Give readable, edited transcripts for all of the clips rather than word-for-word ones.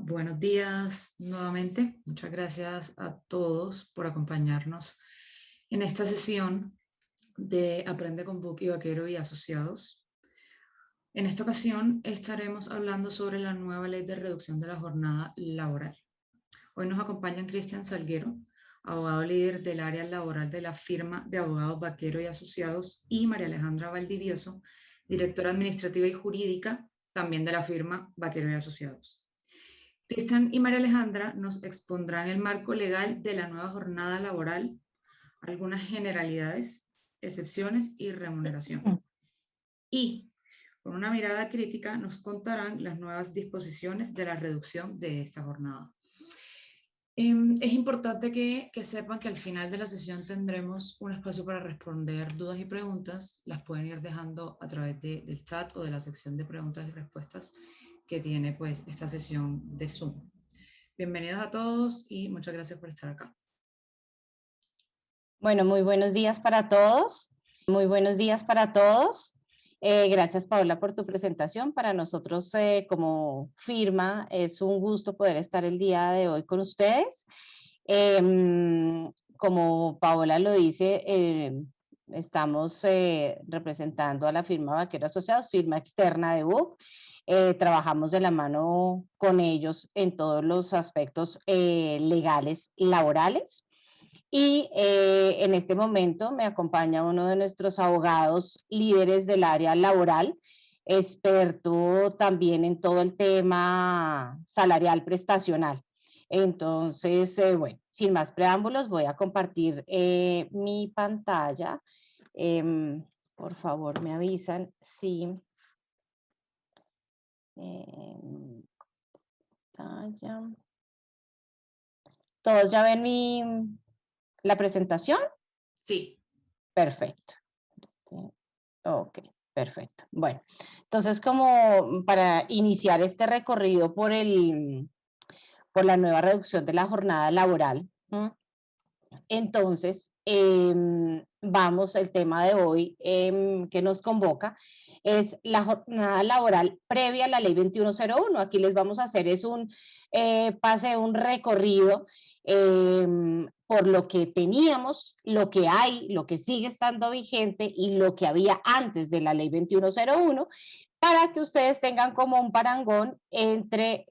Buenos días nuevamente. Muchas gracias a todos por acompañarnos en esta sesión de Aprende con Book y Vaquero y Asociados. En esta ocasión estaremos hablando sobre la nueva ley de reducción de la jornada laboral. Hoy nos acompañan Cristian Salguero, abogado líder del área laboral de la firma de abogados Vaquero y Asociados, y María Alejandra Valdivieso, directora administrativa y jurídica también de la firma Vaquero y Asociados. Cristian y María Alejandra nos expondrán el marco legal de la nueva jornada laboral, algunas generalidades, excepciones y remuneración. Y con una mirada crítica nos contarán las nuevas disposiciones de la reducción de esta jornada. Es importante que sepan que al final de la sesión tendremos un espacio para responder dudas y preguntas. Las pueden ir dejando a través del chat o de la sección de preguntas y respuestas que tiene pues esta sesión de Zoom. Bienvenidos a todos y muchas gracias por estar acá. Bueno, muy buenos días para todos. Muy buenos días para todos. Gracias, Paola, por tu presentación. Para nosotros, como firma, es un gusto poder estar el día de hoy con ustedes. Como Paola lo dice, estamos representando a la firma Vaquero Asociados, firma externa de Book. Trabajamos de la mano con ellos en todos los aspectos legales laborales. Y en este momento me acompaña uno de nuestros abogados líderes del área laboral, experto también en todo el tema salarial prestacional. Entonces, bueno, sin más preámbulos, voy a compartir mi pantalla. Por favor, me avisan si... pantalla. ¿Todos ya ven la presentación? Sí. Perfecto. Ok, perfecto. Bueno, entonces como para iniciar este recorrido por la nueva reducción de la jornada laboral, entonces vamos, el tema de hoy que nos convoca es la jornada laboral previa a la ley 2101. Aquí les vamos a hacer es un recorrido por lo que teníamos, lo que hay, lo que sigue estando vigente y lo que había antes de la ley 2101, para que ustedes tengan como un parangón entre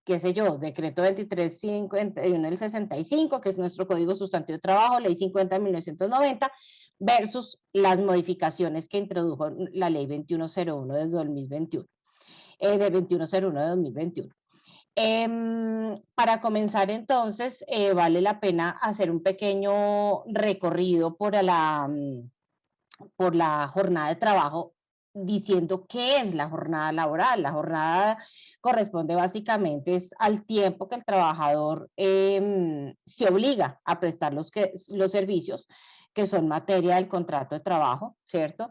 qué sé yo, decreto 2351 del 65, que es nuestro Código Sustantivo de Trabajo, ley 50 de 1990, versus las modificaciones que introdujo la ley 2101 de 2021, de 2101 de 2021. Para comenzar entonces, vale la pena hacer un pequeño recorrido por la jornada de trabajo, diciendo qué es la jornada laboral. La jornada corresponde básicamente al tiempo que el trabajador se obliga a prestar los servicios que son materia del contrato de trabajo, ¿cierto?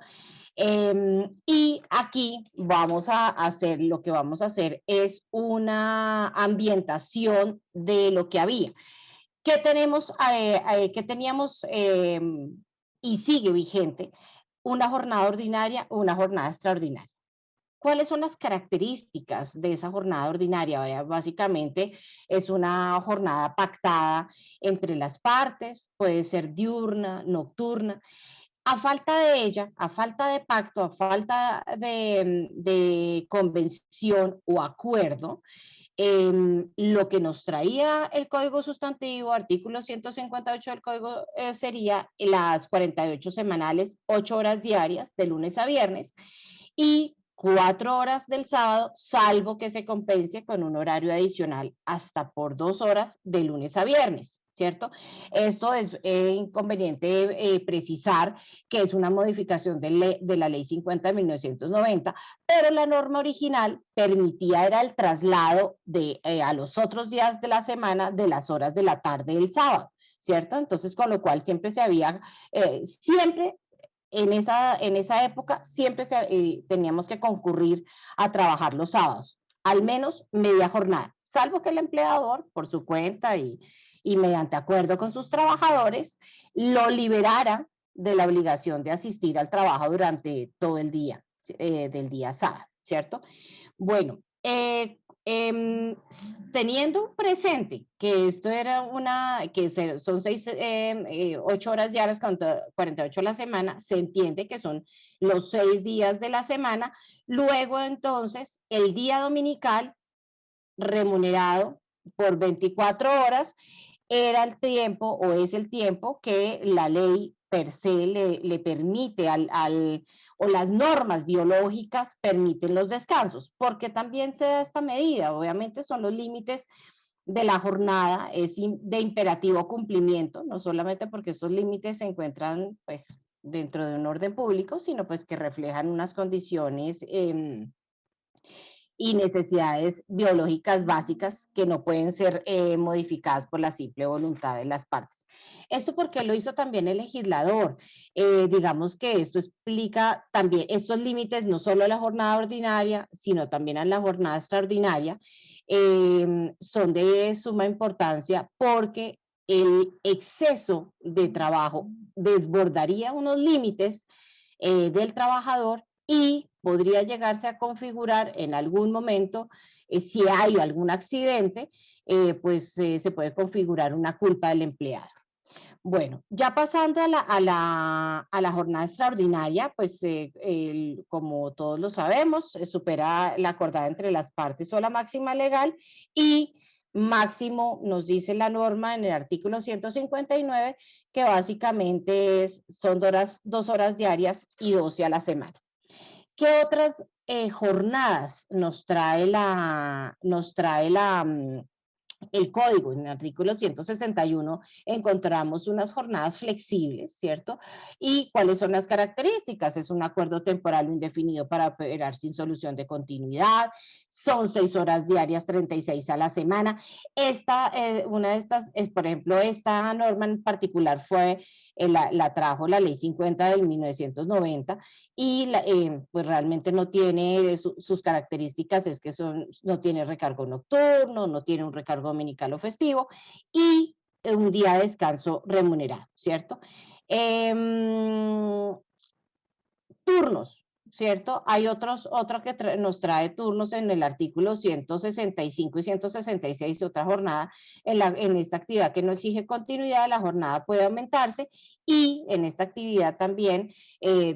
Y aquí lo que vamos a hacer es una ambientación de lo que había. ¿Qué teníamos y sigue vigente? Una jornada ordinaria o una jornada extraordinaria. ¿Cuáles son las características de esa jornada ordinaria? Básicamente es una jornada pactada entre las partes, puede ser diurna, nocturna. A falta de ella, a falta de pacto, a falta de convención o acuerdo, lo que nos traía el Código Sustantivo, artículo 158 del Código, sería las 48 semanales, 8 horas diarias, de lunes a viernes, y 4 horas del sábado, salvo que se compense con un horario adicional hasta por 2 horas de lunes a viernes, ¿cierto? Esto es inconveniente precisar que es una modificación de la ley 50 de 1990, pero la norma original permitía era el traslado a los otros días de la semana de las horas de la tarde del sábado, ¿cierto? Entonces, con lo cual siempre siempre en esa época, siempre teníamos que concurrir a trabajar los sábados, al menos media jornada, salvo que el empleador, por su cuenta y mediante acuerdo con sus trabajadores, lo liberara de la obligación de asistir al trabajo durante todo el día, del día sábado, ¿cierto? Bueno, Teniendo presente que esto era son 8 horas diarias, 48 a la semana, se entiende que son los 6 días de la semana. Luego, entonces, el día dominical remunerado por 24 horas era el tiempo o es el tiempo que la ley per se le permite o las normas biológicas permiten los descansos, porque también se da esta medida, obviamente son los límites de la jornada, es de imperativo cumplimiento, no solamente porque estos límites se encuentran pues dentro de un orden público, sino pues que reflejan unas condiciones y necesidades biológicas básicas que no pueden ser modificadas por la simple voluntad de las partes. Esto porque lo hizo también el legislador. Digamos que esto explica también estos límites no solo a la jornada ordinaria, sino también a la jornada extraordinaria. Son de suma importancia porque el exceso de trabajo desbordaría unos límites del trabajador y podría llegarse a configurar en algún momento, si hay algún accidente, se puede configurar una culpa del empleado. Bueno, ya pasando a la jornada extraordinaria, pues como todos lo sabemos, supera la acordada entre las partes o la máxima legal y máximo nos dice la norma en el artículo 159 que básicamente son 2 horas diarias y 12 a la semana. ¿Qué otras jornadas nos trae el código? En el artículo 161 encontramos unas jornadas flexibles, ¿cierto? ¿Y cuáles son las características? Es un acuerdo temporal indefinido para operar sin solución de continuidad, son 6 horas diarias, 36 a la semana. Una de estas, por ejemplo, esta norma en particular la trajo la ley 50 del 1990 y pues realmente no tiene sus características, es que no tiene recargo nocturno, no tiene un recargo dominical o festivo y un día de descanso remunerado, ¿cierto? Turnos, ¿cierto? Hay otro que nos trae turnos en el artículo 165 y 166, otra jornada en esta actividad que no exige continuidad, la jornada puede aumentarse y en esta actividad también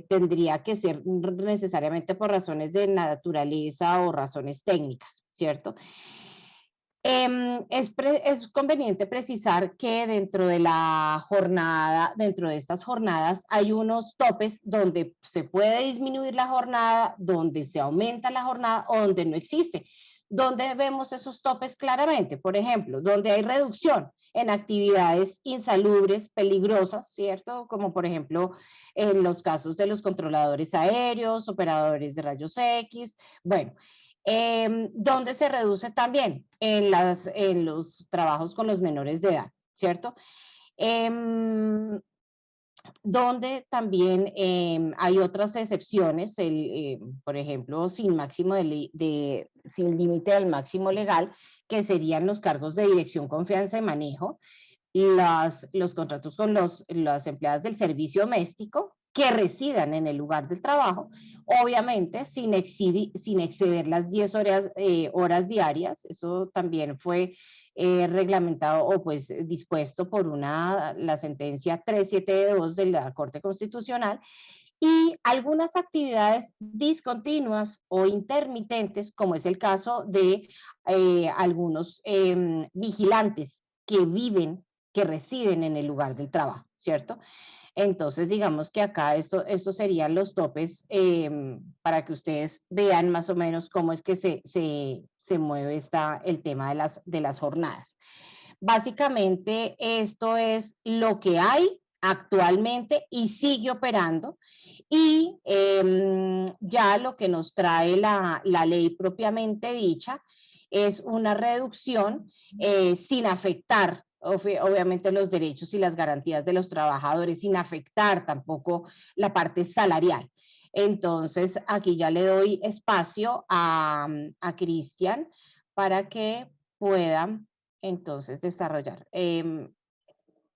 tendría que ser necesariamente por razones de naturaleza o razones técnicas, ¿cierto? Es conveniente precisar que dentro de dentro de estas jornadas, hay unos topes donde se puede disminuir la jornada, donde se aumenta la jornada o donde no existe. ¿Dónde vemos esos topes claramente? Por ejemplo, donde hay reducción en actividades insalubres, peligrosas, ¿cierto? Como por ejemplo en los casos de los controladores aéreos, operadores de rayos X, bueno. Donde se reduce también en los trabajos con los menores de edad, ¿cierto? Donde también hay otras excepciones, por ejemplo, sin límite del máximo legal, que serían los cargos de dirección, confianza y manejo, los contratos con las empleadas del servicio doméstico que residan en el lugar del trabajo, obviamente sin exceder las 10 horas diarias. Eso también fue reglamentado o pues dispuesto por la sentencia 372 de la Corte Constitucional, y algunas actividades discontinuas o intermitentes, como es el caso de algunos vigilantes que residen en el lugar del trabajo, ¿cierto? Entonces, digamos que acá estos serían los topes para que ustedes vean más o menos cómo es que se mueve el tema de las jornadas. Básicamente, esto es lo que hay actualmente y sigue operando. Y ya lo que nos trae la ley propiamente dicha es una reducción sin afectar obviamente los derechos y las garantías de los trabajadores, sin afectar tampoco la parte salarial. Entonces, aquí ya le doy espacio a Cristian para que pueda entonces desarrollar.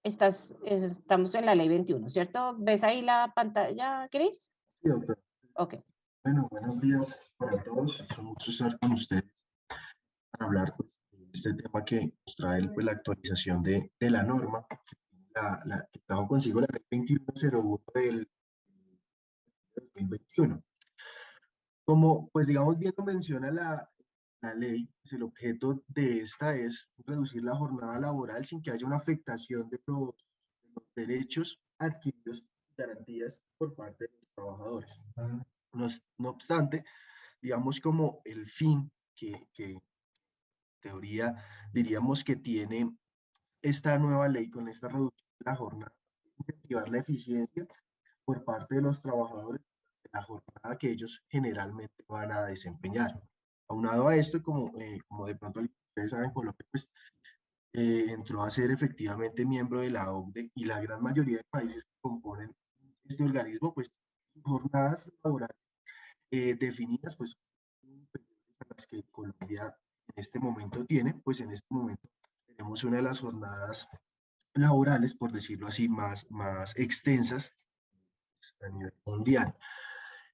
Estamos en la ley 21, ¿cierto? ¿Ves ahí la pantalla, Cris? Sí, doctor. Ok. Bueno, buenos días para todos. Es un gusto estar con ustedes. para hablar pues, de este tema que nos trae pues, la actualización de la norma que trajo consigo la ley 2101 del 2021. Como pues digamos bien lo menciona la ley, pues, el objeto de esta es reducir la jornada laboral sin que haya una afectación de los derechos adquiridos y garantías por parte de los trabajadores. No obstante, digamos como el fin que en teoría diríamos que tiene esta nueva ley con esta reducción de la jornada, incentivar la eficiencia por parte de los trabajadores de la jornada que ellos generalmente van a desempeñar. Aunado a esto, como de pronto ustedes saben, Colombia pues, entró a ser efectivamente miembro de la OCDE y la gran mayoría de países que componen este organismo, pues jornadas laborales definidas, pues a las que Colombia en este momento tiene, pues en este momento tenemos una de las jornadas laborales, por decirlo así, más extensas a nivel mundial.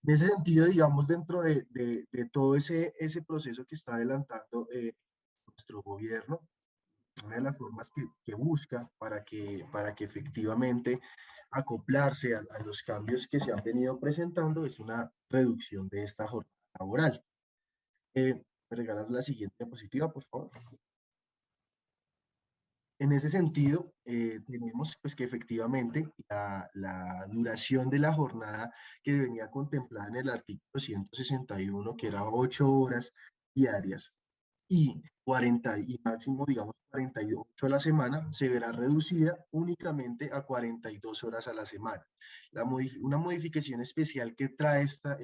En ese sentido, digamos, dentro de todo ese proceso que está adelantando nuestro gobierno, una de las formas que busca para que efectivamente acoplarse a los cambios que se han venido presentando es una reducción de esta jornada laboral. ¿Me regalas la siguiente diapositiva, por favor? En ese sentido, tenemos pues, que efectivamente la duración de la jornada que venía contemplada en el artículo 161, que era 8 horas diarias y 40 y máximo, digamos, 48 a la semana, se verá reducida únicamente a 42 horas a la semana. Una modificación especial que trae esta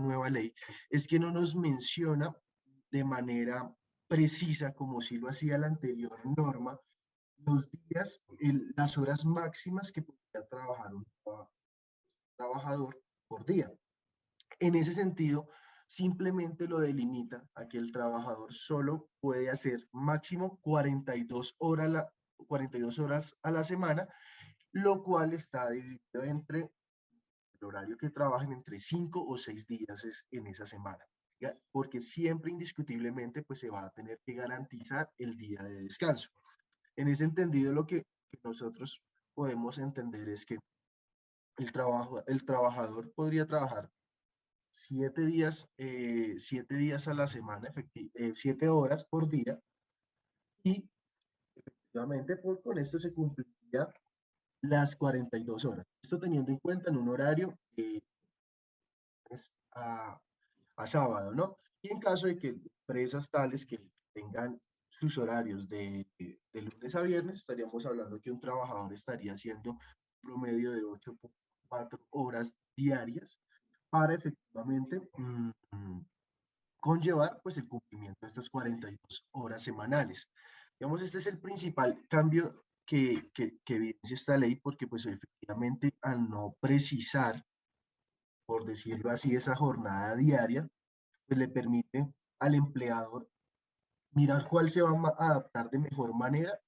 nueva ley es que no nos menciona de manera precisa, como si lo hacía la anterior norma, los días, las horas máximas que podría trabajar un trabajador por día. En ese sentido, simplemente lo delimita a que el trabajador solo puede hacer máximo 42 horas a la semana, lo cual está dividido entre el horario que trabajen entre 5 o 6 días en esa semana. ¿Ya? Porque siempre indiscutiblemente pues, se va a tener que garantizar el día de descanso. En ese entendido, lo que nosotros podemos entender es que el trabajador podría trabajar 7 días a la semana, 7 horas por día, y efectivamente con esto se cumpliría las 42 horas. Esto teniendo en cuenta en un horario es a sábado, ¿no? Y en caso de que empresas tales que tengan sus horarios de lunes a viernes, estaríamos hablando que un trabajador estaría haciendo un promedio de 8,4 horas diarias para efectivamente conllevar pues el cumplimiento de estas 42 horas semanales. Digamos, este es el principal cambio que evidencia esta ley porque pues efectivamente al no precisar, por decirlo así, esa jornada diaria, pues le permite al empleador mirar cuál se va a adaptar de mejor manera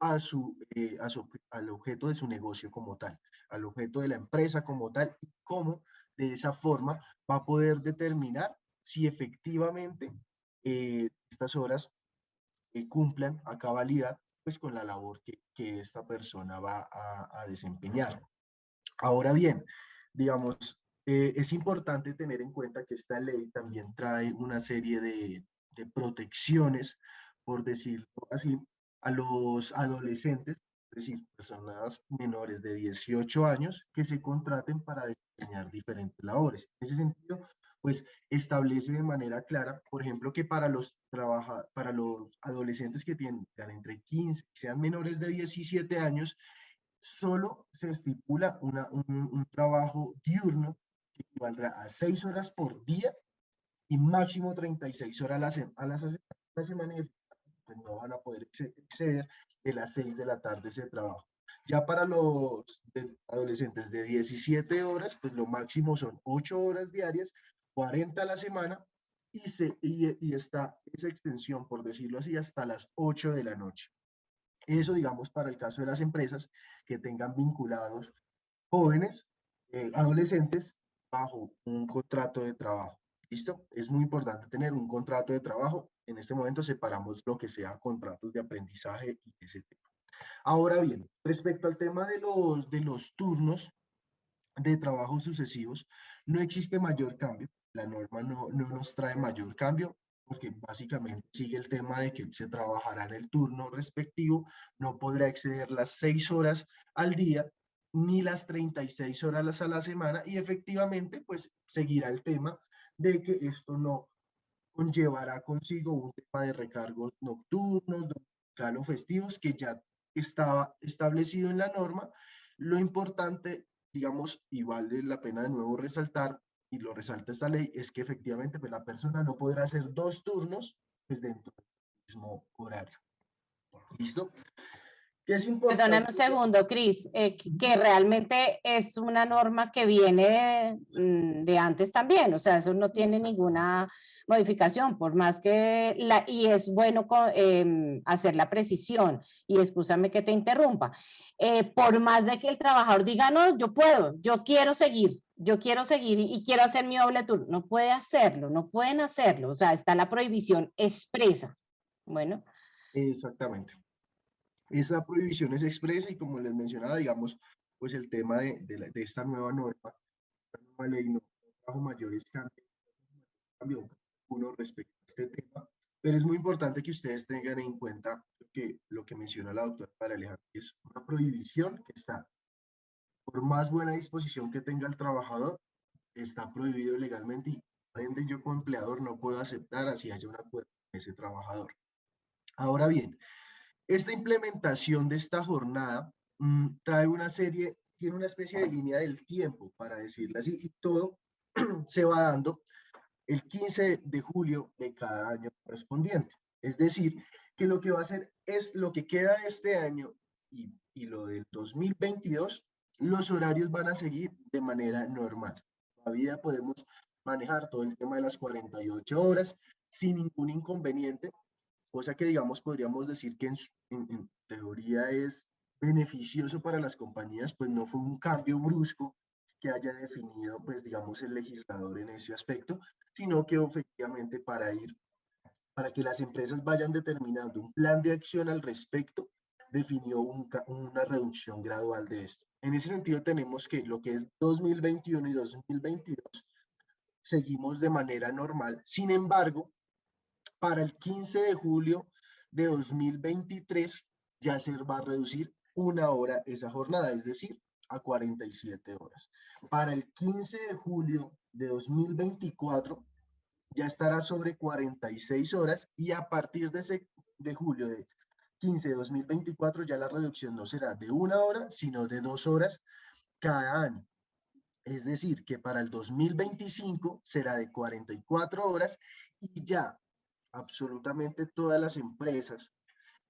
al objeto de su negocio como tal, al objeto de la empresa como tal, y cómo de esa forma va a poder determinar si efectivamente estas horas cumplan a cabalidad pues con la labor que esta persona va a desempeñar. Ahora bien, digamos, es importante tener en cuenta que esta ley también trae una serie de protecciones, por decirlo así, a los adolescentes, es decir, personas menores de 18 años que se contraten para desempeñar diferentes labores. En ese sentido, pues establece de manera clara, por ejemplo, que para los adolescentes que tengan entre 15 y sean menores de 17 años, solo se estipula un trabajo diurno que equivaldrá a 6 horas por día y máximo 36 horas a la semana, y pues no van a poder exceder de las 6 de la tarde ese trabajo. Ya para los adolescentes de 17 horas, pues lo máximo son 8 horas diarias, 40 a la semana, y está esa extensión, por decirlo así, hasta las 8 de la noche. Eso, digamos, para el caso de las empresas que tengan vinculados jóvenes, adolescentes, bajo un contrato de trabajo. ¿Listo? Es muy importante tener un contrato de trabajo. En este momento separamos lo que sea contratos de aprendizaje y ese tema. Ahora bien, respecto al tema de los turnos de trabajo sucesivos, no existe mayor cambio. La norma no nos trae mayor cambio porque básicamente sigue el tema de que se trabajará en el turno respectivo, no podrá exceder las 6 horas al día ni las 36 horas a la semana y efectivamente pues seguirá el tema de que esto no conllevará consigo un tema de recargos nocturnos, dominical o festivos que ya estaba establecido en la norma. Lo importante, digamos, y vale la pena de nuevo resaltar, y lo resalta esta ley, es que efectivamente pues, la persona no podrá hacer 2 turnos pues, dentro del mismo horario. ¿Listo? ¿Qué es Perdóname un importante? segundo, Cris, que realmente es una norma que viene de antes también, o sea, eso no tiene ninguna modificación, por más que y es bueno hacer la precisión, y excúsame que te interrumpa, por más de que el trabajador diga, no, yo puedo, yo quiero seguir y quiero hacer mi doble turno, no puede hacerlo, no pueden hacerlo, o sea, está la prohibición expresa. Bueno. Exactamente. Esa prohibición es expresa y como les mencionaba, digamos, pues el tema de esta nueva norma, esta nueva ley no trajo mayores cambios uno respecto a este tema, pero es muy importante que ustedes tengan en cuenta que lo que menciona la doctora María Alejandra es una prohibición que está, por más buena disposición que tenga el trabajador, está prohibido legalmente y por ende yo como empleador no puedo aceptar así haya un acuerdo con ese trabajador. Ahora bien, esta implementación de esta jornada trae una serie, tiene una especie de línea del tiempo, para decirlo así, y todo se va dando el 15 de julio de cada año correspondiente. Es decir, que lo que va a hacer es lo que queda de este año y lo del 2022, los horarios van a seguir de manera normal. Todavía podemos manejar todo el tema de las 48 horas sin ningún inconveniente, cosa que digamos podríamos decir que en teoría es beneficioso para las compañías, pues no fue un cambio brusco que haya definido, pues digamos, el legislador en ese aspecto, sino que efectivamente para que las empresas vayan determinando un plan de acción al respecto, definió una reducción gradual de esto. En ese sentido tenemos que lo que es 2021 y 2022 seguimos de manera normal, sin embargo, para el 15 de julio de 2023 ya se va a reducir 1 hora esa jornada, es decir, a 47 horas. Para el 15 de julio de 2024 ya estará sobre 46 horas y a partir de julio de 15 de 2024 ya la reducción no será de 1 hora, sino de 2 horas cada año. Es decir, que para el 2025 será de 44 horas y ya absolutamente todas las empresas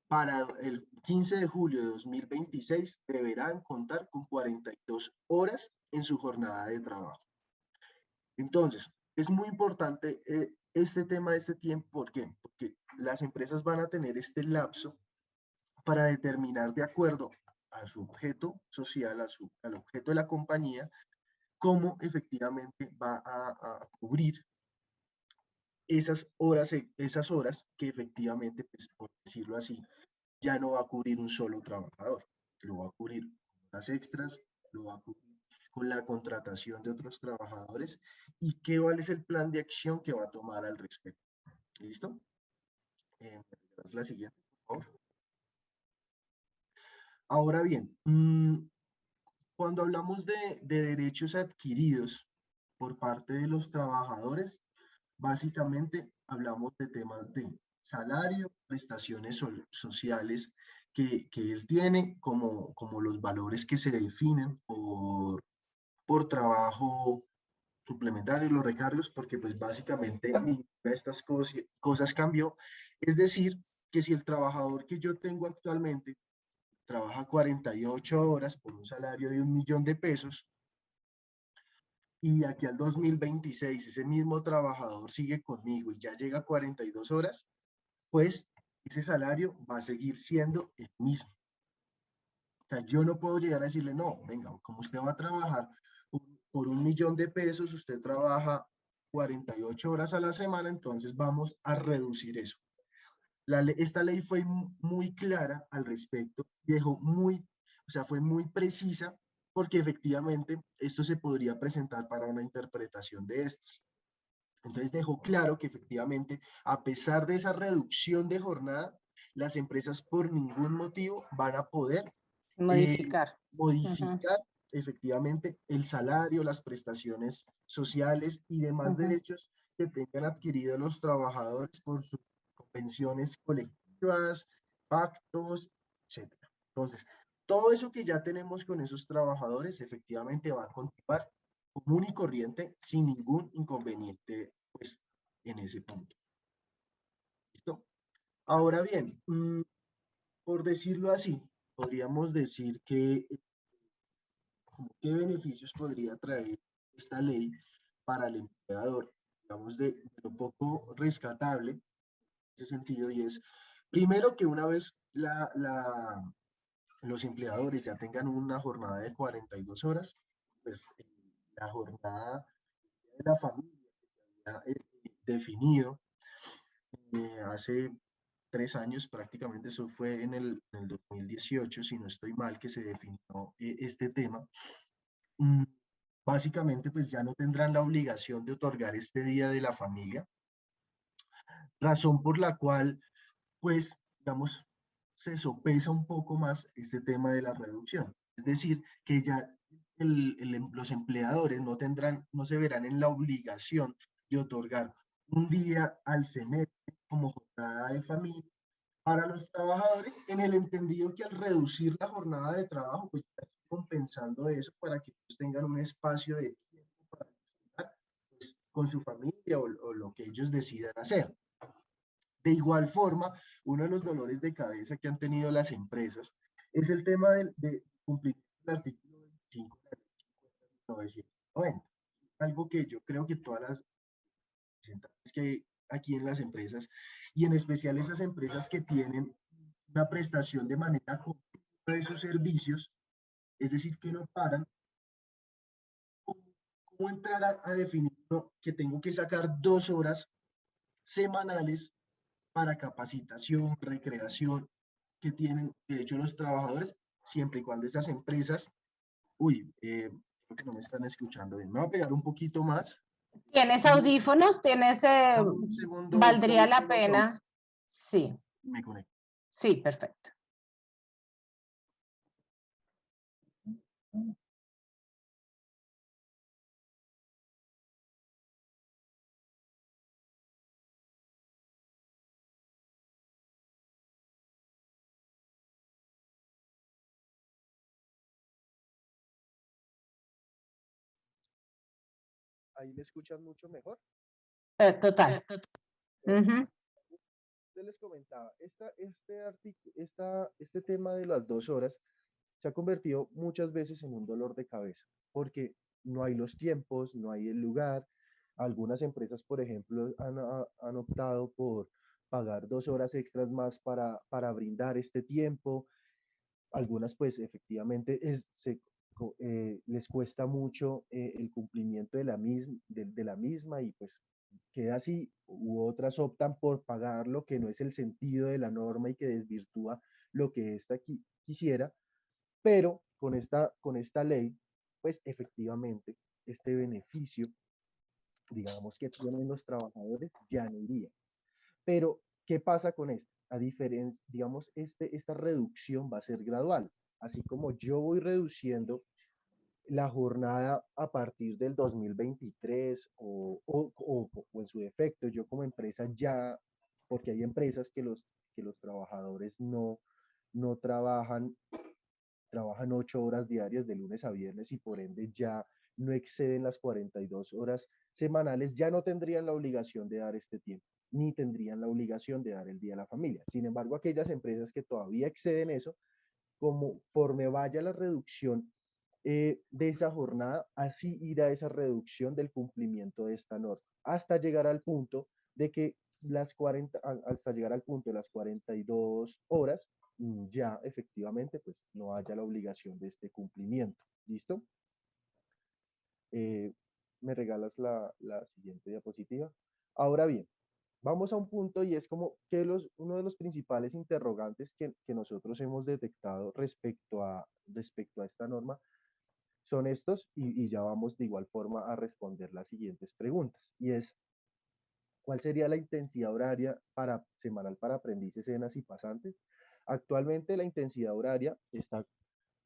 para el 15 de julio de 2026 deberán contar con 42 horas en su jornada de trabajo. Entonces, es muy importante este tema de este tiempo. ¿Por qué? Porque las empresas van a tener este lapso para determinar de acuerdo a su objeto social, al objeto de la compañía, cómo efectivamente va a cubrir esas horas que efectivamente, pues, por decirlo así, ya no va a cubrir un solo trabajador, lo va a cubrir con las extras, lo va a cubrir con la contratación de otros trabajadores y cuál es el plan de acción que va a tomar al respecto. ¿Listo? La siguiente, por favor. Ahora bien, cuando hablamos de derechos adquiridos por parte de los trabajadores, básicamente hablamos de temas de salario, prestaciones sociales que él tiene, como los valores que se definen por trabajo suplementario, los recargos, porque pues básicamente ninguna de estas cosas cambió. Es decir, que si el trabajador que yo tengo actualmente trabaja 48 horas por un salario de 1.000.000 de pesos, y aquí al 2026 ese mismo trabajador sigue conmigo y ya llega a 42 horas, pues ese salario va a seguir siendo el mismo. O sea, yo no puedo llegar a decirle, no, venga, como usted va a trabajar por 1.000.000 de pesos, usted trabaja 48 horas a la semana, entonces vamos a reducir eso. Esta ley fue muy clara al respecto, dejó o sea, fue muy precisa porque efectivamente esto se podría presentar para una interpretación de estas. Entonces dejó claro que efectivamente, a pesar de esa reducción de jornada, las empresas por ningún motivo van a poder Modificar. modificar efectivamente el salario, las prestaciones sociales y demás derechos que tengan adquiridos los trabajadores por sus convenciones colectivas, pactos, etcétera. Entonces, todo eso que ya tenemos con esos trabajadores efectivamente va a continuar común y corriente sin ningún inconveniente, pues, en ese punto. ¿Listo? Ahora bien, por decirlo así, podríamos decir que qué beneficios podría traer esta ley para el empleador, digamos, de lo poco rescatable en ese sentido, y es, primero, que una vez los empleadores ya tengan una jornada de 42 horas, pues la jornada de la familia que se había definido hace 3 años prácticamente, eso fue en el 2018, si no estoy mal, que se definió este tema. Básicamente, pues ya no tendrán la obligación de otorgar este día de la familia, razón por la cual, pues, digamos, se sopesa un poco más este tema de la reducción. Es decir, que ya los empleadores no se verán en la obligación de otorgar un día al semestre como jornada de familia para los trabajadores, en el entendido que al reducir la jornada de trabajo, pues está compensando eso para que ellos tengan un espacio de tiempo para disfrutar, pues, con su familia o lo que ellos decidan hacer. De igual forma, uno de los dolores de cabeza que han tenido las empresas es el tema de cumplir el artículo 25 de la ley 50.990. Algo que yo creo que todas las representantes que hay aquí en las empresas, y en especial esas empresas que tienen una prestación de manera continua de sus servicios, es decir, que no paran, ¿cómo entrar a definir que tengo que sacar 2 horas semanales para capacitación, recreación, que tienen derecho los trabajadores, siempre y cuando esas empresas, creo que no me están escuchando bien, me voy a pegar un poquito más. ¿Tienes audífonos? Dame un segundo, Valdría la busco los pena. Sí, me conecto. sí, perfecto. Ahí me escuchan mucho mejor. Total. Yo les comentaba, este tema de las 2 horas se ha convertido muchas veces en un dolor de cabeza, porque no hay los tiempos, no hay el lugar. Algunas empresas, por ejemplo, han optado por pagar 2 horas extras más para brindar este tiempo. Algunas, pues, efectivamente, les cuesta mucho el cumplimiento de la misma, y pues queda así, u otras optan por pagar lo que no es el sentido de la norma y que desvirtúa lo que ésta quisiera, pero con esta ley, pues efectivamente, este beneficio, digamos, que tienen los trabajadores ya no iría. Pero, ¿qué pasa con esto? A diferencia, digamos, esta reducción va a ser gradual. Así como yo voy reduciendo la jornada a partir del 2023 o en su defecto, yo como empresa ya, porque hay empresas que los trabajadores no trabajan 8 horas diarias de lunes a viernes, y por ende ya no exceden las 42 horas semanales, ya no tendrían la obligación de dar este tiempo, ni tendrían la obligación de dar el día a la familia. Sin embargo, aquellas empresas que todavía exceden eso, conforme vaya la reducción de esa jornada, así irá esa reducción del cumplimiento de esta norma, hasta llegar al punto de que hasta llegar al punto de las 42 horas, ya efectivamente pues no haya la obligación de este cumplimiento. ¿Listo? me regalas la siguiente diapositiva. Ahora bien, vamos a un punto y es como que uno de los principales interrogantes que nosotros hemos detectado respecto a esta norma son estos y ya vamos de igual forma a responder las siguientes preguntas. Y es, ¿cuál sería la intensidad horaria semanal para aprendices, cenas y pasantes? Actualmente la intensidad horaria está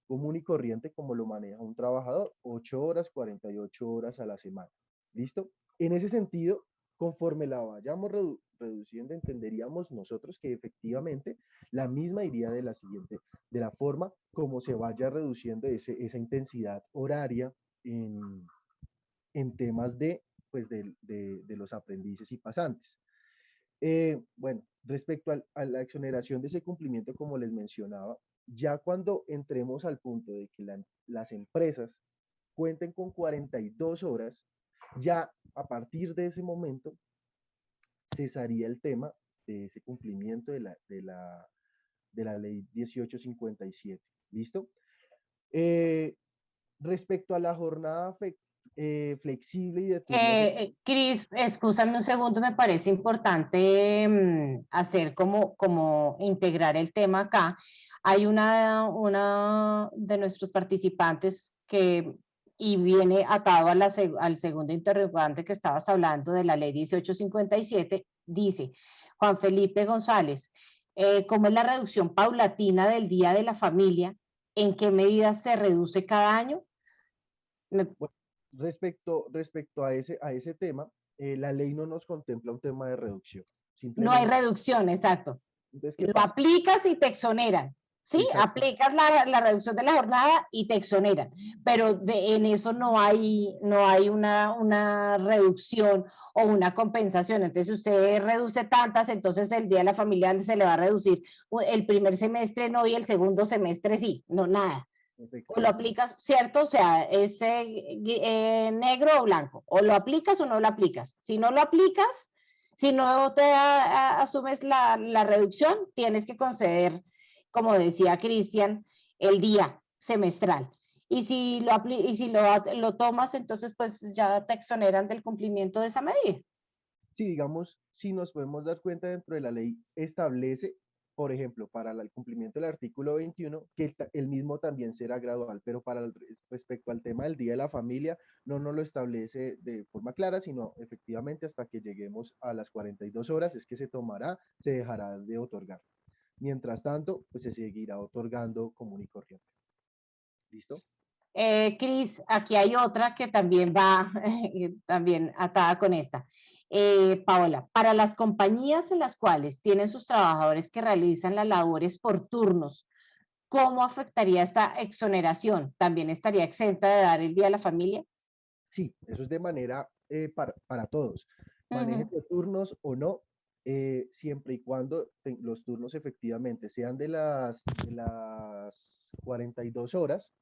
común y corriente como lo maneja un trabajador, 8 horas, 48 horas a la semana. ¿Listo? En ese sentido, conforme la vayamos reduciendo, entenderíamos nosotros que efectivamente la misma iría de la forma como se vaya reduciendo esa intensidad horaria en, en temas de los aprendices y pasantes. Bueno, respecto a la exoneración de ese cumplimiento, como les mencionaba, ya cuando entremos al punto de que las empresas cuenten con 42 horas, ya a partir de ese momento cesaría el tema de ese cumplimiento de la ley 1857. ¿Listo? Eh, Respecto a la jornada flexible y de turnos. Cris, escúchame un segundo, me parece importante hacer como integrar el tema acá. Hay una de nuestros participantes y viene atado al segundo interrogante que estabas hablando de la ley 1857, dice Juan Felipe González, ¿cómo es la reducción paulatina del Día de la Familia? ¿En qué medida se reduce cada año? Bueno, respecto a ese tema, la ley no nos contempla un tema de reducción. No hay Simplemente, reducción, exacto. entonces, ¿qué Lo pasa? aplicas y te exoneran. ¿Sí? Exacto, Aplicas la reducción de la jornada y te exoneran. Pero en eso no hay una reducción o una compensación. Entonces, si usted reduce tantas, entonces el día de la familia se le va a reducir. El primer semestre no y el segundo semestre sí. No, nada. O lo efectivamente. aplicas, ¿cierto? O sea, es negro o blanco. O lo aplicas o no lo aplicas. Si no lo aplicas, si no te asumes la reducción, tienes que conceder, como decía Cristian, el día semestral. Y si lo tomas, entonces pues ya te exoneran del cumplimiento de esa medida. Sí, digamos, si nos podemos dar cuenta dentro de la ley, establece, por ejemplo, para el cumplimiento del artículo 21, que el mismo también será gradual, pero respecto al tema del Día de la Familia, no nos lo establece de forma clara, sino efectivamente hasta que lleguemos a las 42 horas es que se dejará de otorgar. Mientras tanto, pues se seguirá otorgando común y corriente. ¿Listo? Cris, aquí hay otra que también va también atada con esta. Paola, para las compañías en las cuales tienen sus trabajadores que realizan las labores por turnos, ¿cómo afectaría esta exoneración? ¿También estaría exenta de dar el día a la familia? Sí, eso es de manera para todos. Manejen Ujú. de turnos o no, siempre y cuando los turnos efectivamente sean de las 42 horas,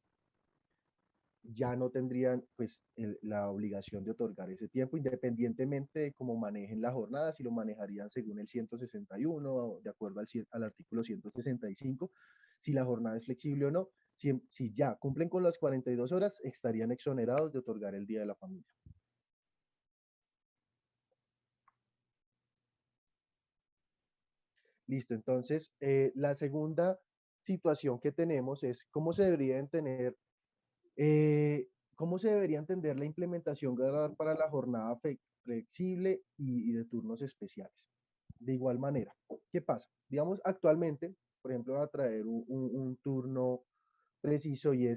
ya no tendrían pues la obligación de otorgar ese tiempo, independientemente de cómo manejen la jornada, si lo manejarían según el 161, de acuerdo al artículo 165, si la jornada es flexible o no. Si ya cumplen con las 42 horas, estarían exonerados de otorgar el Día de la Familia. Listo, entonces la segunda situación que tenemos es eh, cómo se debería entender la implementación gradual para la jornada flexible y de turnos especiales. De igual manera, ¿qué pasa? Digamos, actualmente, por ejemplo, va a traer un turno preciso y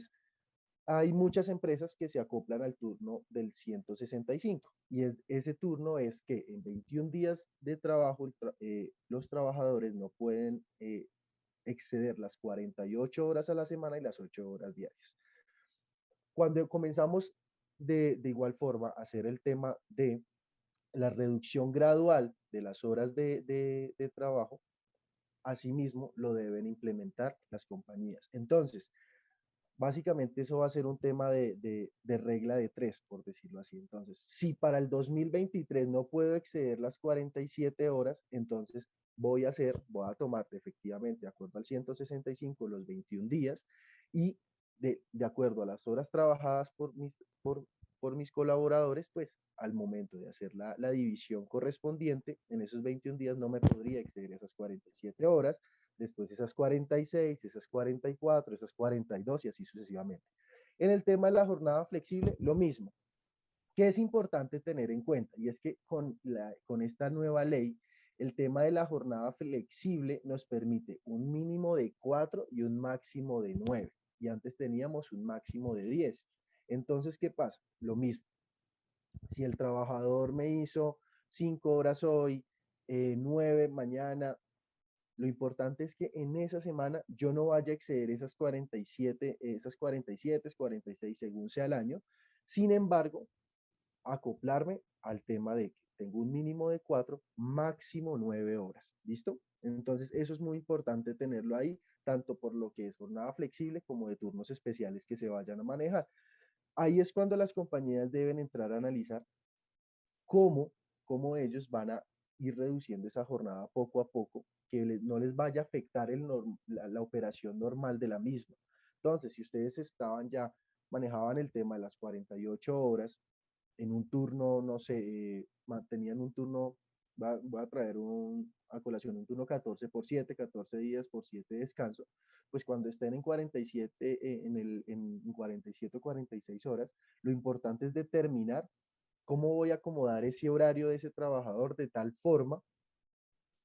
hay muchas empresas que se acoplan al turno del 165 y ese turno es que en 21 días de trabajo los trabajadores no pueden exceder las 48 horas a la semana y las 8 horas diarias. Cuando comenzamos de igual forma a hacer el tema de la reducción gradual de las horas de trabajo, asimismo lo deben implementar las compañías. Entonces, básicamente eso va a ser un tema de regla de tres, por decirlo así. Entonces, si para el 2023 no puedo exceder las 47 horas, entonces voy a tomar efectivamente, de acuerdo al 165, los 21 días y de acuerdo a las horas trabajadas por mis colaboradores, pues al momento de hacer la división correspondiente, en esos 21 días no me podría exceder esas 47 horas, después esas 46, esas 44, esas 42 y así sucesivamente. En el tema de la jornada flexible, lo mismo. ¿Qué es importante tener en cuenta? Y es que con esta nueva ley, el tema de la jornada flexible nos permite un mínimo de 4 y un máximo de 9. Y antes teníamos un máximo de 10. Entonces, ¿qué pasa? Lo mismo. Si el trabajador me hizo 5 horas hoy, 9 mañana, lo importante es que en esa semana yo no vaya a exceder esas 47, 46, según sea el año. Sin embargo, acoplarme al tema de que tengo un mínimo de 4, máximo 9 horas. ¿Listo? Entonces, eso es muy importante tenerlo ahí, tanto por lo que es jornada flexible como de turnos especiales que se vayan a manejar. Ahí es cuando las compañías deben entrar a analizar cómo ellos van a ir reduciendo esa jornada poco a poco, que no les vaya a afectar la operación normal de la misma. Entonces, si ustedes manejaban el tema de las 48 horas, en un turno, no sé, tenían un turno, voy a traer a colación un turno 14 por 7, 14 días por 7 descanso, pues cuando estén en 47, en 47 o 46 horas, lo importante es determinar cómo voy a acomodar ese horario de ese trabajador de tal forma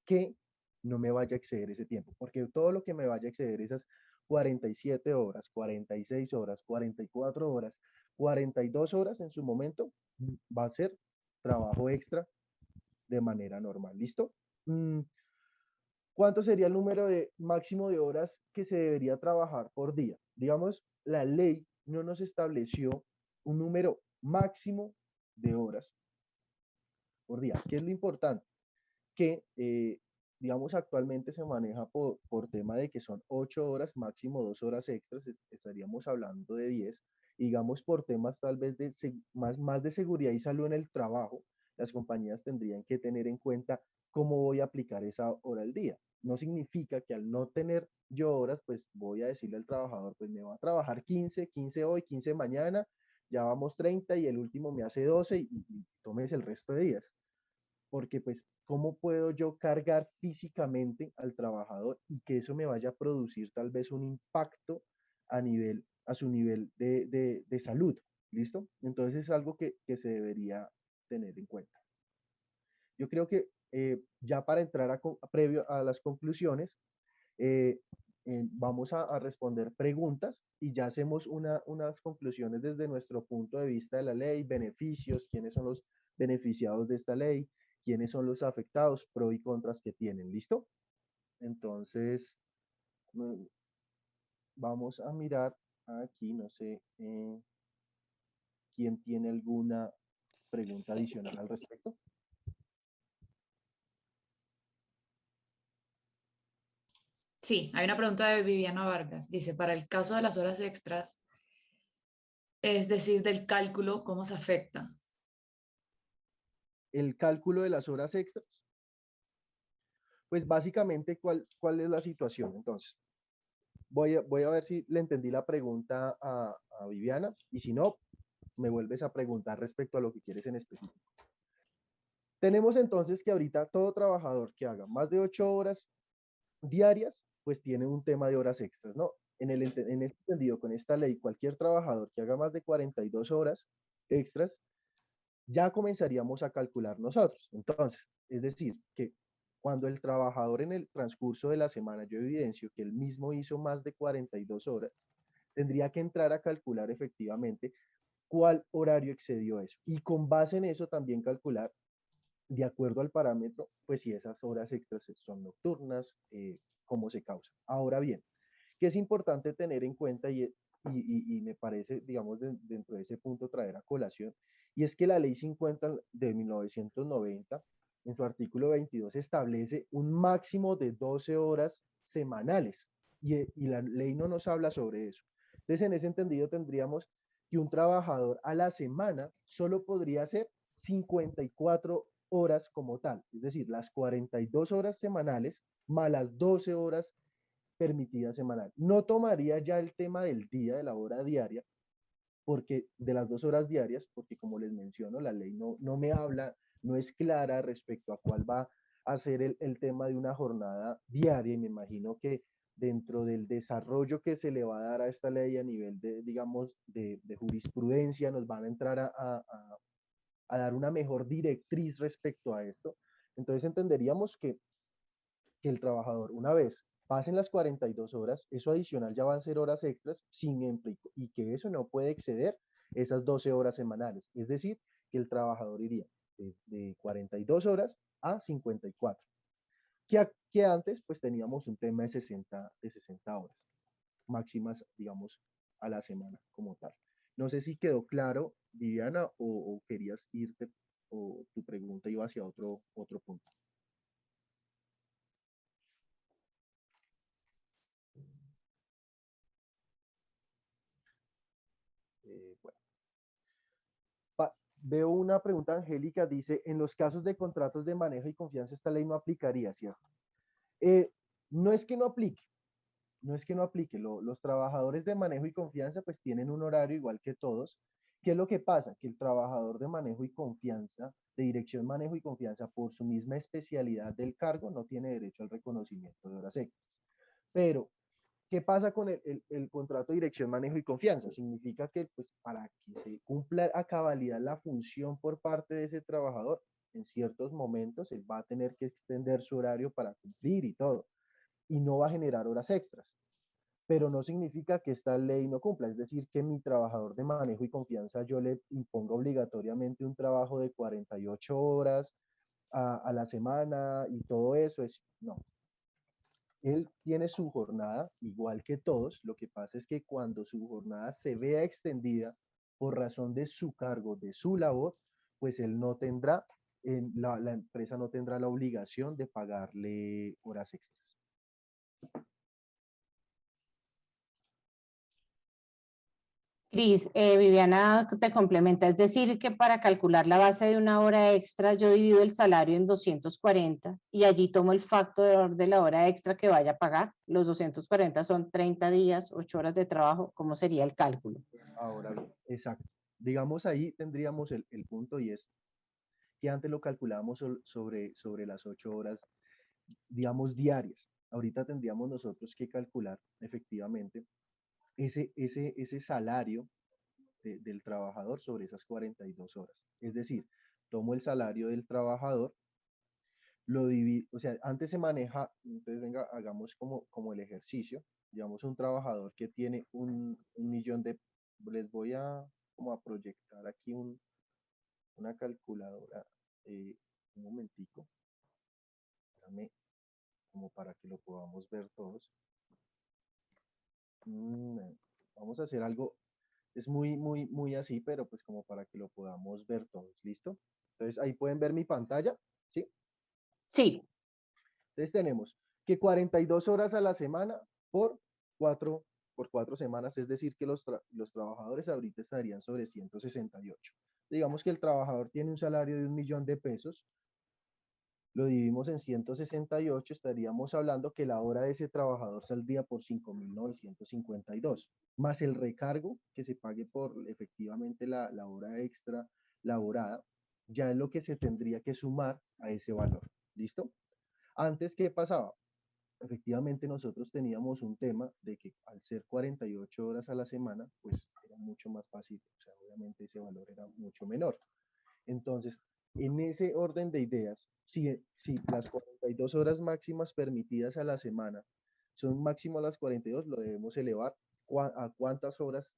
que no me vaya a exceder ese tiempo, porque todo lo que me vaya a exceder esas 47 horas, 46 horas, 44 horas, 42 horas en su momento, va a ser trabajo extra de manera normal. ¿Listo? ¿Cuánto sería el número de máximo de horas que se debería trabajar por día? Digamos, la ley no nos estableció un número máximo de horas por día. ¿Qué es lo importante? Que, digamos, actualmente se maneja por tema de que son 8 horas, máximo 2 horas extras, estaríamos hablando de 10. Digamos, por temas tal vez más de seguridad y salud en el trabajo, las compañías tendrían que tener en cuenta cómo voy a aplicar esa hora al día. No significa que al no tener yo horas, pues voy a decirle al trabajador, pues me va a trabajar 15 hoy, 15 mañana, ya vamos 30 y el último me hace 12 y tomes el resto de días, porque pues, ¿cómo puedo yo cargar físicamente al trabajador y que eso me vaya a producir tal vez un impacto a su nivel de salud? ¿Listo? Entonces es algo que se debería tener en cuenta. Yo creo que ya para entrar previo a las conclusiones, eh, vamos a responder preguntas y ya hacemos unas conclusiones desde nuestro punto de vista de la ley, beneficios, quiénes son los beneficiados de esta ley, quiénes son los afectados, pros y contras que tienen. ¿Listo? Entonces, vamos a mirar aquí, no sé, quién tiene alguna pregunta adicional al respecto. Sí, hay una pregunta de Viviana Vargas. Dice, para el caso de las horas extras, es decir, del cálculo, ¿cómo se afecta? El cálculo de las horas extras, pues básicamente, ¿cuál es la situación? Entonces, voy a ver si le entendí la pregunta a Viviana, y si no, me vuelves a preguntar respecto a lo que quieres en específico. Tenemos entonces que ahorita todo trabajador que haga más de 8 horas diarias, pues tiene un tema de horas extras, ¿no? En este entendido, con esta ley, cualquier trabajador que haga más de 42 horas extras, ya comenzaríamos a calcular nosotros. Entonces, es decir, que cuando el trabajador en el transcurso de la semana, yo evidencio que él mismo hizo más de 42 horas, tendría que entrar a calcular efectivamente cuál horario excedió eso. Y con base en eso también calcular, de acuerdo al parámetro, pues si esas horas extras son nocturnas, cómo se causa. Ahora bien, ¿qué es importante tener en cuenta y me parece, digamos, dentro de ese punto traer a colación? Y es que la ley 50 de 1990, en su artículo 22, establece un máximo de 12 horas semanales y la ley no nos habla sobre eso. Entonces, en ese entendido, tendríamos que un trabajador a la semana solo podría hacer 54 horas como tal, es decir, las 42 horas semanales más las 12 horas permitida semanal. No tomaría ya el tema del día, de la hora diaria, porque de las 2 horas diarias, porque como les menciono, la ley no me habla, no es clara respecto a cuál va a ser el tema de una jornada diaria, y me imagino que dentro del desarrollo que se le va a dar a esta ley a nivel de, digamos, de jurisprudencia, nos van a entrar a dar una mejor directriz respecto a esto. Entonces entenderíamos que el trabajador, una vez pasen las 42 horas, eso adicional ya van a ser horas extras y que eso no puede exceder esas 12 horas semanales. Es decir, que el trabajador iría de 42 horas a 54. Que antes pues teníamos un tema de 60 horas máximas, digamos, a la semana como tal. No sé si quedó claro, Viviana, o querías irte, o tu pregunta iba hacia otro punto. Bueno. Veo una pregunta, Angélica, dice, en los casos de contratos de manejo y confianza esta ley no aplicaría, ¿cierto? No es que no aplique, no es que no aplique. Los trabajadores de manejo y confianza pues tienen un horario igual que todos. ¿Qué es lo que pasa? Que el trabajador de manejo y confianza, de dirección, manejo y confianza, por su misma especialidad del cargo, no tiene derecho al reconocimiento de horas extras. Pero ¿qué pasa con el contrato de dirección, manejo y confianza? Significa que pues, para que se cumpla a cabalidad la función por parte de ese trabajador, en ciertos momentos él va a tener que extender su horario para cumplir y todo, y no va a generar horas extras. Pero no significa que esta ley no cumpla, es decir, que mi trabajador de manejo y confianza yo le imponga obligatoriamente un trabajo de 48 horas a la semana y todo eso, no, él tiene su jornada igual que todos. Lo que pasa es que cuando su jornada se vea extendida por razón de su cargo, de su labor, pues él no tendrá, la empresa no tendrá la obligación de pagarle horas extras. Cris, Viviana te complementa, es decir, que para calcular la base de una hora extra, yo divido el salario en 240 y allí tomo el factor de la hora extra que vaya a pagar. Los 240 son 30 días, 8 horas de trabajo. ¿Cómo sería el cálculo? Ahora bien, exacto. Digamos ahí tendríamos el punto, y es que antes lo calculábamos sobre las 8 horas, digamos, diarias. Ahorita tendríamos nosotros que calcular efectivamente ese salario del trabajador sobre esas 42 horas. Es decir, tomo el salario del trabajador, lo divido, o sea, antes se maneja, entonces venga, hagamos como el ejercicio, digamos un trabajador que tiene un millón les voy como a proyectar aquí una calculadora, un momentico, dame como para que lo podamos ver todos. Vamos a hacer algo, es muy así, pero pues como para que lo podamos ver todos, ¿listo? Entonces ahí pueden ver mi pantalla, ¿sí? Sí. Entonces tenemos que 42 horas a la semana por 4, por 4 semanas, es decir, que los trabajadores ahorita estarían sobre 168. Digamos que el trabajador tiene un salario de 1.000.000 de pesos, lo dividimos en 168, estaríamos hablando que la hora de ese trabajador saldría por 5.952, más el recargo que se pague por efectivamente la hora extra laborada, ya es lo que se tendría que sumar a ese valor. ¿Listo? Antes, ¿qué pasaba? Efectivamente nosotros teníamos un tema de que al ser 48 horas a la semana, pues era mucho más fácil, o sea, obviamente ese valor era mucho menor. Entonces, en ese orden de ideas, si las 42 horas máximas permitidas a la semana son máximo las 42, lo debemos elevar a cuántas horas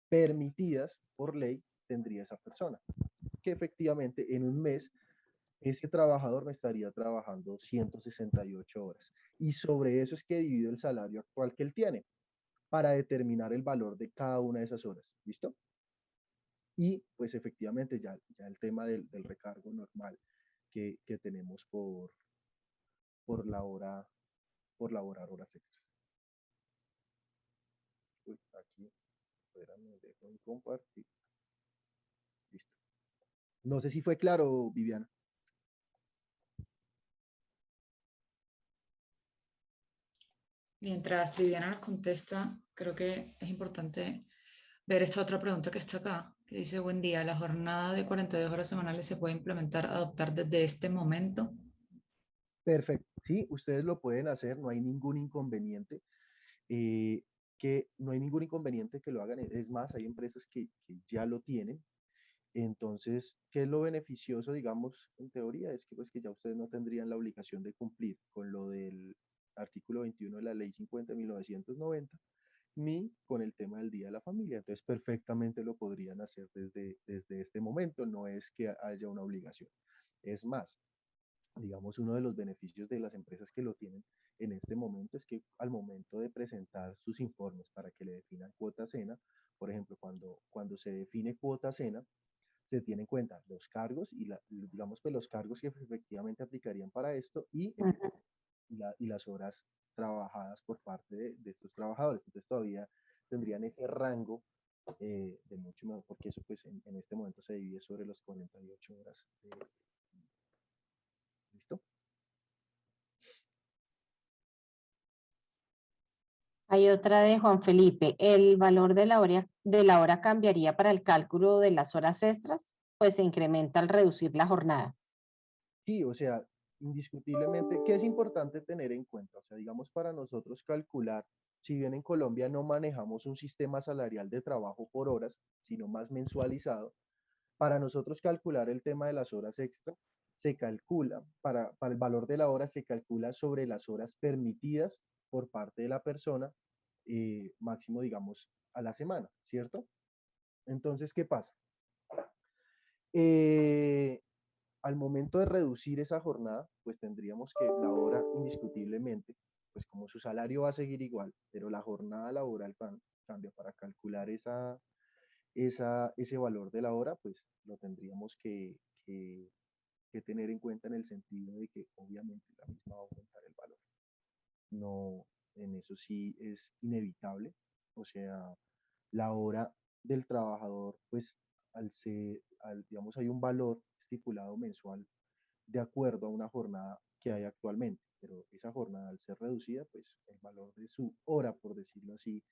permitidas por ley tendría esa persona. Que efectivamente en un mes ese trabajador me estaría trabajando 168 horas. Y sobre eso es que divido el salario actual que él tiene para determinar el valor de cada una de esas horas. ¿Listo? Y pues efectivamente ya el tema del recargo normal que tenemos por la hora, por laborar horas extras. Uy, aquí, espérame, dejo de compartir. Listo. No sé si fue claro, Viviana. Mientras Viviana nos contesta, creo que es importante ver esta otra pregunta que está acá, que dice, buen día, ¿la jornada de 42 horas semanales se puede implementar, adoptar desde este momento? Perfecto, sí, ustedes lo pueden hacer, no hay ningún inconveniente. eh, que no hay ningún inconveniente que lo hagan. Es más, hay empresas que ya lo tienen. Entonces, ¿qué es lo beneficioso, digamos, en teoría? Es que, pues, que ya ustedes no tendrían la obligación de cumplir con lo del artículo 21 de la Ley 50 de 1990, ni con el tema del Día de la Familia. Entonces, perfectamente lo podrían hacer desde este momento, no es que haya una obligación. Es más, digamos, uno de los beneficios de las empresas que lo tienen en este momento es que al momento de presentar sus informes para que le definan cuota cena, por ejemplo, cuando se define cuota cena, se tienen en cuenta los cargos digamos que los cargos que efectivamente aplicarían para esto Ujú. y las horas trabajadas por parte de estos trabajadores. Entonces todavía tendrían ese rango de mucho mejor, porque eso pues en este momento se divide sobre las 48 horas. ¿Listo? Hay otra de Juan Felipe. ¿El valor de la hora cambiaría para el cálculo de las horas extras? Pues se incrementa al reducir la jornada. Sí, o sea, indiscutiblemente, ¿qué es importante tener en cuenta? O sea, digamos, para nosotros calcular, si bien en Colombia no manejamos un sistema salarial de trabajo por horas, sino más mensualizado, para nosotros calcular el tema de las horas extra, se calcula, para el valor de la hora se calcula sobre las horas permitidas por parte de la persona, máximo, digamos, a la semana, ¿cierto? Entonces, ¿qué pasa? Eh, Al momento de reducir esa jornada, pues tendríamos que la hora indiscutiblemente, pues como su salario va a seguir igual, pero la jornada laboral cambia para calcular ese valor de la hora, pues lo tendríamos que tener en cuenta en el sentido de que obviamente la misma va a aumentar el valor. No, en eso sí es inevitable. O sea, la hora del trabajador, pues digamos, hay un valor estipulado mensual de acuerdo a una jornada que hay actualmente, pero esa jornada al ser reducida, pues el valor de su hora, por decirlo así,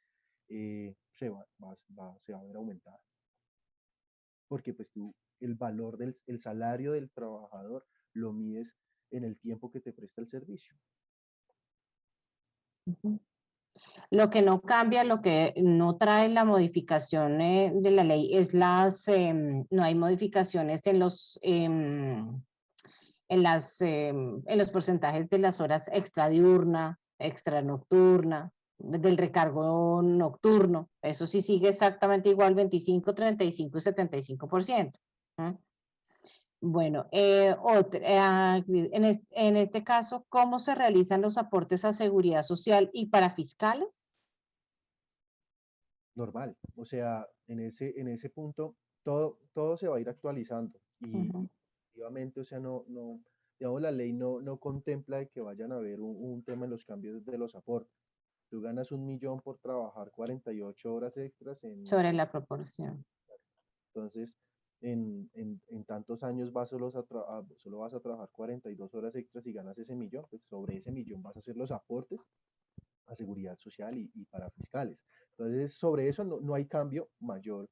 se va a ver aumentada, porque pues tú el valor el salario del trabajador lo mides en el tiempo que te presta el servicio. Ujú. Lo que no cambia, lo que no trae la modificación de la ley es no hay modificaciones en los porcentajes de las horas extra diurna, extra nocturna, del recargo nocturno. Eso sí sigue exactamente igual, 25, 35 y 75%. ¿Mm? Bueno, en este caso, ¿cómo se realizan los aportes a seguridad social y para fiscales? Normal, o sea, en ese punto todo se va a ir actualizando y Ujú. efectivamente, o sea, digamos, la ley no contempla de que vayan a haber un tema en los cambios de los aportes. Tú ganas 1.000.000 por trabajar 48 horas extras Sobre la proporción. entonces, en tantos años solo vas a trabajar 42 horas extras y ganas ese millón, pues sobre ese millón vas a hacer los aportes a seguridad social y para fiscales. Entonces, sobre eso no hay cambio mayor.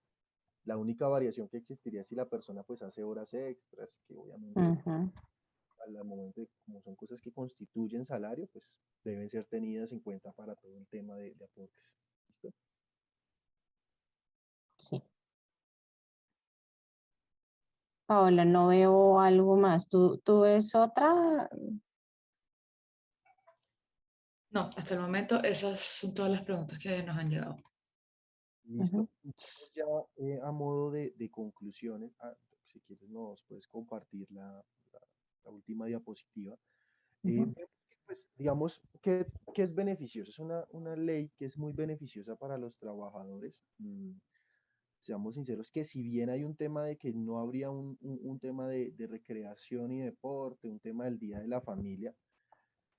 La única variación que existiría es si la persona pues hace horas extras, que obviamente Ujú. al momento de, como son cosas que constituyen salario, pues deben ser tenidas en cuenta para todo el tema de aportes. ¿Listo? Sí. Paola, no veo algo más. ¿Tú ves otra? No, hasta el momento esas son todas las preguntas que nos han llegado. Listo. Ujú, Entonces, ya a modo de conclusiones, si quieres nos puedes compartir la última diapositiva. ujú. Vemos que, pues, digamos que es beneficioso, es una ley que es muy beneficiosa para los trabajadores. Seamos sinceros que si bien hay un tema de que no habría un tema de recreación y deporte, un tema del Día de la Familia,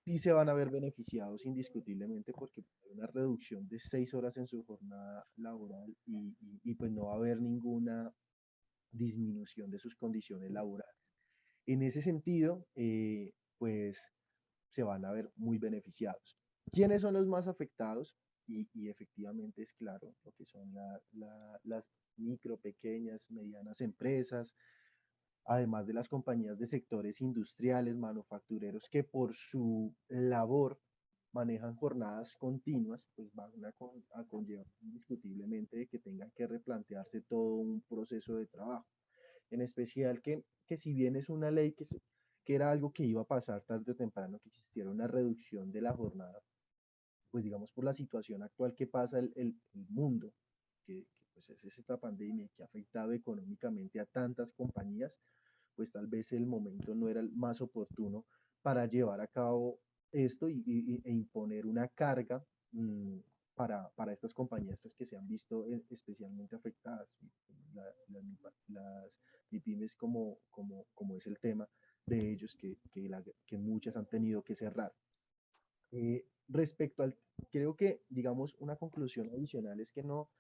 sí se van a ver beneficiados indiscutiblemente porque hay una reducción de 6 horas en su jornada laboral y pues no va a haber ninguna disminución de sus condiciones laborales. En ese sentido, pues se van a ver muy beneficiados. ¿Quiénes son los más afectados? y efectivamente es claro lo que son las micro, pequeñas, medianas empresas, además de las compañías de sectores industriales, manufactureros, que por su labor manejan jornadas continuas, pues van a conllevar indiscutiblemente de que tengan que replantearse todo un proceso de trabajo. En especial que si bien es una ley que era algo que iba a pasar tarde o temprano, que existiera una reducción de la jornada, pues digamos por la situación actual que pasa el mundo, pues es esta pandemia que ha afectado económicamente a tantas compañías, pues tal vez el momento no era el más oportuno para llevar a cabo esto e imponer una carga para estas compañías pues, que se han visto especialmente afectadas, las MIPIMES como es el tema de ellos, que muchas han tenido que cerrar. Respecto al, creo que, digamos, una conclusión adicional es que no,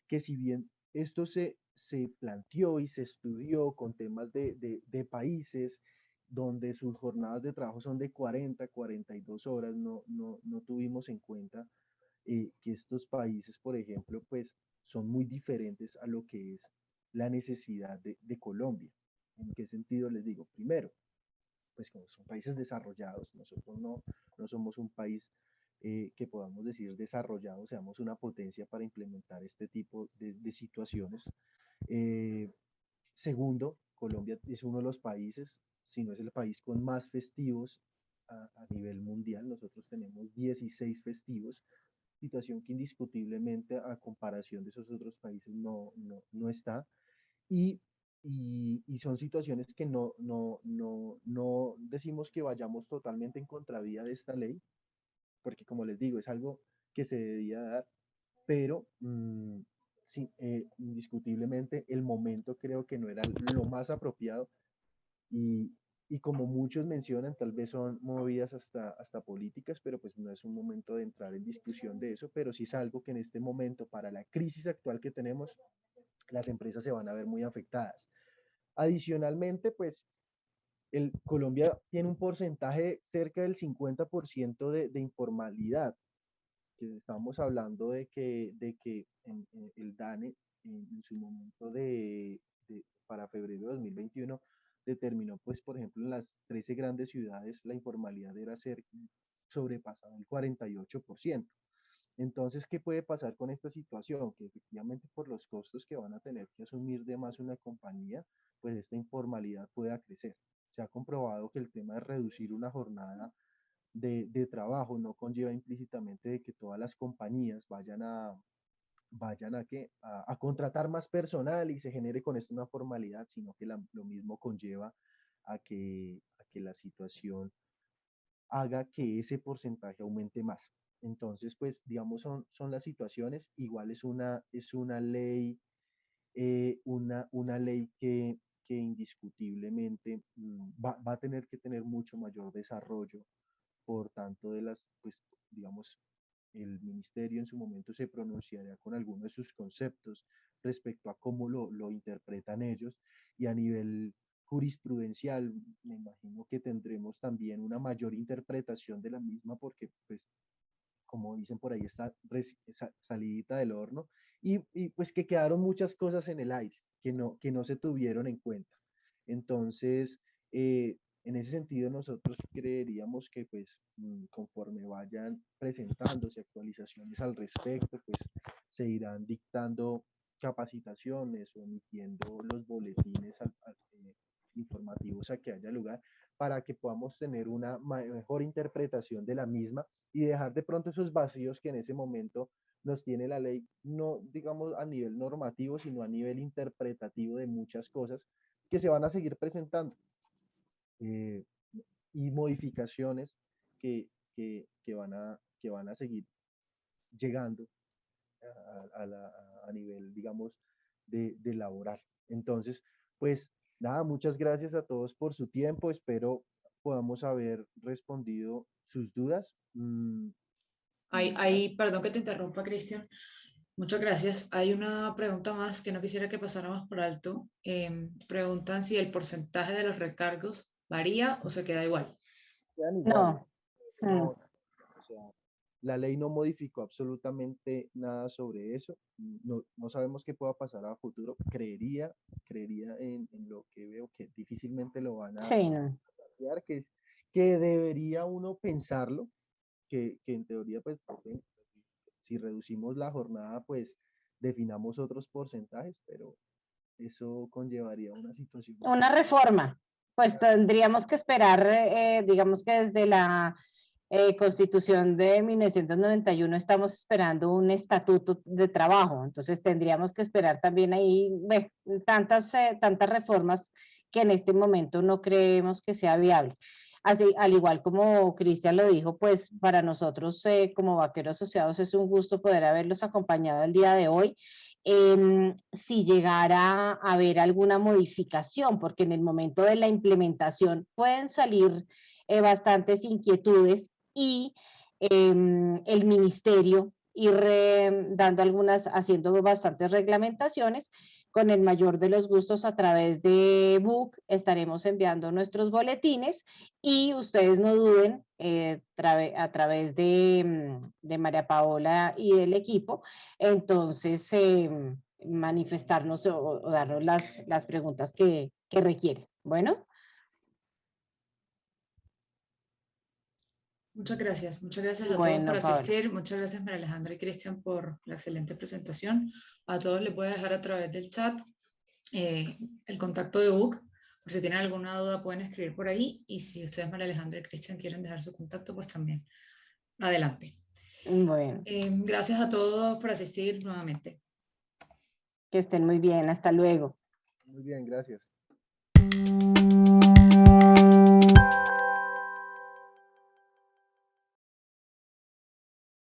que si bien esto se planteó y se estudió con temas de países donde sus jornadas de trabajo son de 40, 42 horas, no tuvimos en cuenta que estos países, por ejemplo, pues son muy diferentes a lo que es la necesidad de Colombia. ¿En qué sentido les digo? Primero, pues como son países desarrollados, nosotros no somos un país que podamos decir desarrollado, seamos una potencia para implementar este tipo de situaciones. Eh, Segundo, Colombia es uno de los países, si no es el país con más festivos a nivel mundial. Nosotros tenemos 16 festivos, situación que indiscutiblemente a comparación de esos otros países no está. Y, y son situaciones que no decimos que vayamos totalmente en contravía de esta ley, porque como les digo, es algo que se debía dar, pero sí, indiscutiblemente el momento creo que no era lo más apropiado y, y como muchos mencionan, tal vez son movidas hasta políticas, pero pues no es un momento de entrar en discusión de eso, pero sí es algo que en este momento, para la crisis actual que tenemos, las empresas se van a ver muy afectadas. Adicionalmente, pues Colombia tiene un porcentaje cerca del 50% de informalidad, que estamos hablando de que el DANE en su momento para febrero de 2021 determinó, pues, por ejemplo, en las 13 grandes ciudades la informalidad era sobrepasaba el 48%. Entonces, ¿qué puede pasar con esta situación? Que efectivamente por los costos que van a tener que asumir de más una compañía, pues esta informalidad pueda crecer. Se ha comprobado que el tema de reducir una jornada de trabajo no conlleva implícitamente de que todas las compañías vayan a contratar más personal y se genere con esto una formalidad, sino que lo mismo conlleva a que la situación haga que ese porcentaje aumente más. Entonces, pues, digamos, son las situaciones. Igual es una ley, una ley que indiscutiblemente va a tener que tener mucho mayor desarrollo. Por tanto, pues, digamos, el ministerio en su momento se pronunciará con algunos de sus conceptos respecto a cómo lo interpretan ellos, y a nivel jurisprudencial me imagino que tendremos también una mayor interpretación de la misma porque pues como dicen por ahí está salidita del horno, y pues que quedaron muchas cosas en el aire que no se tuvieron en cuenta. Entonces, en ese sentido, nosotros creeríamos que, pues, conforme vayan presentándose actualizaciones al respecto, pues, se irán dictando capacitaciones o emitiendo los boletines informativos a que haya lugar para que podamos tener una mejor interpretación de la misma y dejar de pronto esos vacíos que en ese momento nos tiene la ley, no digamos a nivel normativo, sino a nivel interpretativo de muchas cosas que se van a seguir presentando, eh, y modificaciones que, que van a seguir llegando a nivel, digamos, de laboral. Entonces, pues nada, muchas gracias a todos por su tiempo. Espero podamos haber respondido sus dudas. Perdón que te interrumpa, Cristian. Muchas gracias. Hay una pregunta más que no quisiera que pasáramos por alto. Preguntan si el porcentaje de los recargos varía o se queda igual. Quedan iguales. No. No, o sea, La ley no modificó absolutamente nada sobre eso. No sabemos qué pueda pasar a futuro. Creería en lo que veo que difícilmente lo van a Sí, no. cambiar, que debería uno pensarlo, que en teoría, pues, si reducimos la jornada, pues definamos otros porcentajes, pero eso conllevaría una situación. Una reforma, pues tendríamos que esperar, digamos que desde la Constitución de 1991 estamos esperando un estatuto de trabajo, entonces tendríamos que esperar también ahí bueno, tantas reformas que en este momento no creemos que sea viable. Así, al igual como Cristian lo dijo, pues para nosotros como vaqueros asociados es un gusto poder haberlos acompañado el día de hoy. Si llegara a haber alguna modificación, porque en el momento de la implementación pueden salir bastantes inquietudes y el ministerio ir dando algunas, haciendo bastantes reglamentaciones. Con el mayor de los gustos a través de Book estaremos enviando nuestros boletines y ustedes no duden a través de María Paola y del equipo, entonces manifestarnos o darnos las preguntas que requieren. Bueno. Muchas gracias a todos por Bueno, Paola. asistir, muchas gracias María Alejandra y Cristian por la excelente presentación. A todos les voy a dejar a través del chat el contacto de Book, por si tienen alguna duda pueden escribir por ahí y si ustedes María Alejandra y Cristian quieren dejar su contacto, pues también adelante. Bueno. Gracias a todos por asistir nuevamente. Que estén muy bien, hasta luego. Muy bien, gracias.